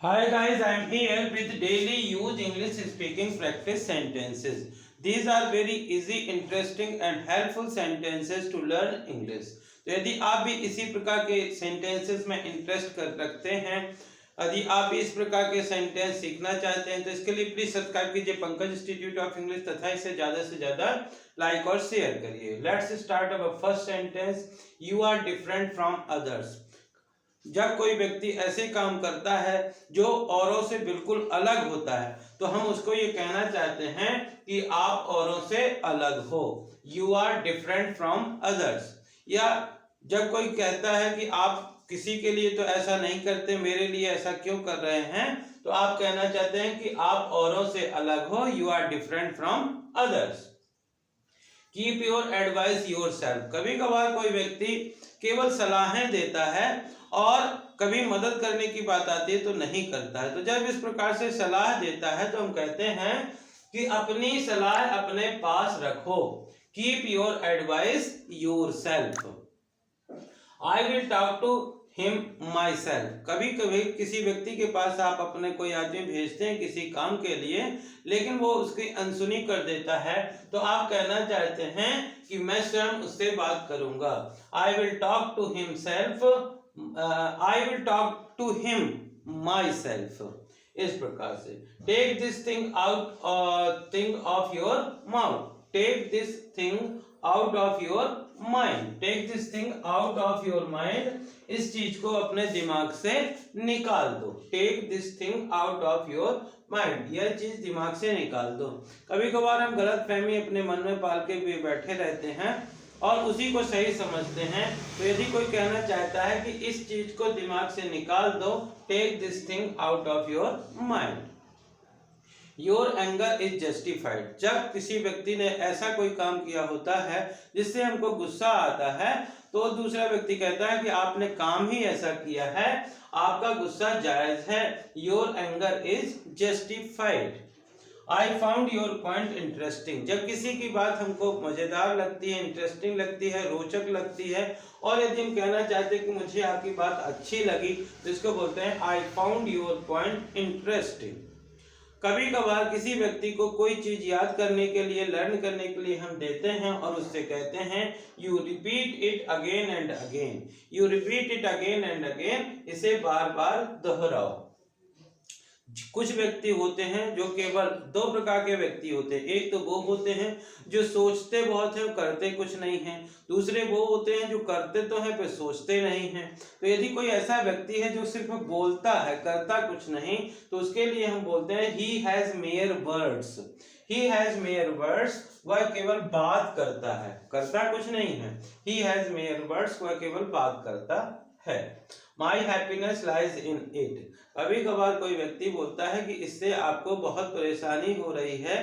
Hi guys, I am here with daily use English speaking practice sentences. These are very easy, interesting and helpful sentences to learn English. तो यदि आप भी इसी प्रकार के sentences में इंटरेस्ट कर रखते हैं, यदि आप भी इस प्रकार के सेंटेंस सीखना चाहते हैं तो इसके लिए प्लीज सब्सक्राइब कीजिए पंकज इंस्टीट्यूट ऑफ इंग्लिश तथा इसे ज्यादा से ज्यादा लाइक और शेयर करिए। Let's start our first sentence. You are different from others. जब कोई व्यक्ति ऐसे काम करता है जो औरों से बिल्कुल अलग होता है तो हम उसको ये कहना चाहते हैं कि आप औरों से अलग हो। You are different from others. या जब कोई कहता है कि आप किसी के लिए तो ऐसा नहीं करते, मेरे लिए ऐसा क्यों कर रहे हैं, तो आप कहना चाहते हैं कि आप औरों से अलग हो। You are different from others. Keep your advice yourself. कभी कभार कोई व्यक्ति केवल सलाहें देता है और कभी मदद करने की बात आती है तो नहीं करता है। तो जब इस प्रकार से सलाह देता है तो हम कहते हैं कि अपनी सलाह अपने पास रखो। Keep your advice yourself. I will talk to him myself. कभी कभी किसी व्यक्ति के पास आप अपने कोई आदमी भेजते हैं किसी काम के लिए, लेकिन वो उसकी अनसुनी कर देता है, तो आप कहना चाहते हैं कि मैं स्वयं उससे बात करूंगा। I will talk to himself. I will talk to him myself. इस प्रकार से take this thing of your mouth. Take this thing out of your mind. Take this thing out of your mind. इस चीज को अपने दिमाग से निकाल दो। Take this thing out of your mind. यह चीज दिमाग से निकाल दो। कभी कभार हम गलत फहमी अपने मन में पाल के भी बैठे रहते हैं और उसी को सही समझते हैं। तो यदि कोई कहना चाहता है कि इस चीज को दिमाग से निकाल दो, take this thing out of your mind. Your anger is justified. जब किसी व्यक्ति ने ऐसा कोई काम किया होता है जिससे हमको गुस्सा आता है तो दूसरा व्यक्ति कहता है कि आपने काम ही ऐसा किया है, आपका गुस्सा जायज है। Your anger is justified. I found your point interesting. जब किसी की बात हमको मजेदार लगती है, इंटरेस्टिंग लगती है, रोचक लगती है, और यदि हम कहना चाहते हैं कि मुझे आपकी बात अच्छी लगी, तो इसको बोलते हैं I found your point interesting. कभी कभार किसी व्यक्ति को कोई चीज याद करने के लिए, लर्न करने के लिए हम देते हैं और उससे कहते हैं you repeat it again and again. You repeat it again and again. इसे बार बार दोहराओ। कुछ व्यक्ति होते हैं जो केवल दो प्रकार के व्यक्ति होते हैं। एक तो वो होते हैं जो सोचते बहुत हैं, करते कुछ नहीं हैं। दूसरे वो होते हैं जो करते तो हैं पर सोचते नहीं हैं। तो यदि कोई ऐसा व्यक्ति है जो सिर्फ बोलता है, करता कुछ नहीं, तो उसके लिए हम बोलते हैं he has mayor words. He has mayor words. वह केवल बात करता है, करता कुछ नहीं है। He has mayor words. वह केवल बात करता है। My happiness lies in it. कभी कभार कोई व्यक्ति बोलता है कि इससे आपको बहुत परेशानी हो रही है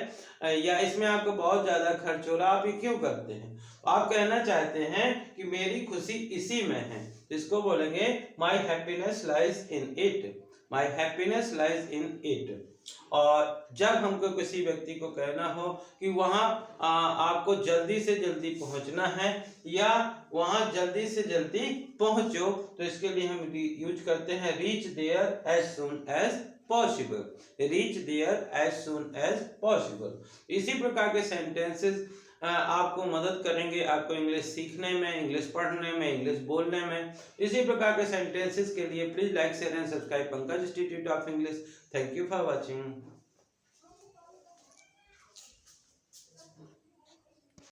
या इसमें आपको बहुत ज्यादा खर्च हो रहा है, आप ये क्यों करते हैं। आप कहना चाहते हैं कि मेरी खुशी इसी में है। इसको बोलेंगे my happiness lies in it. My happiness lies in it. और जब हमको किसी व्यक्ति को कहना हो कि वहां आपको जल्दी से जल्दी पहुंचना है या वहां जल्दी से जल्दी पहुंचो, तो इसके लिए हम यूज करते हैं reach there as soon as possible. Reach there as soon as possible. इसी प्रकार के सेंटेंसेस आपको मदद करेंगे आपको इंग्लिश सीखने में, इंग्लिश पढ़ने में, इंग्लिश बोलने में। इसी प्रकार के सेंटेंसेस के लिए please like share and subscribe Pankaj institute of English. Thank you for watching.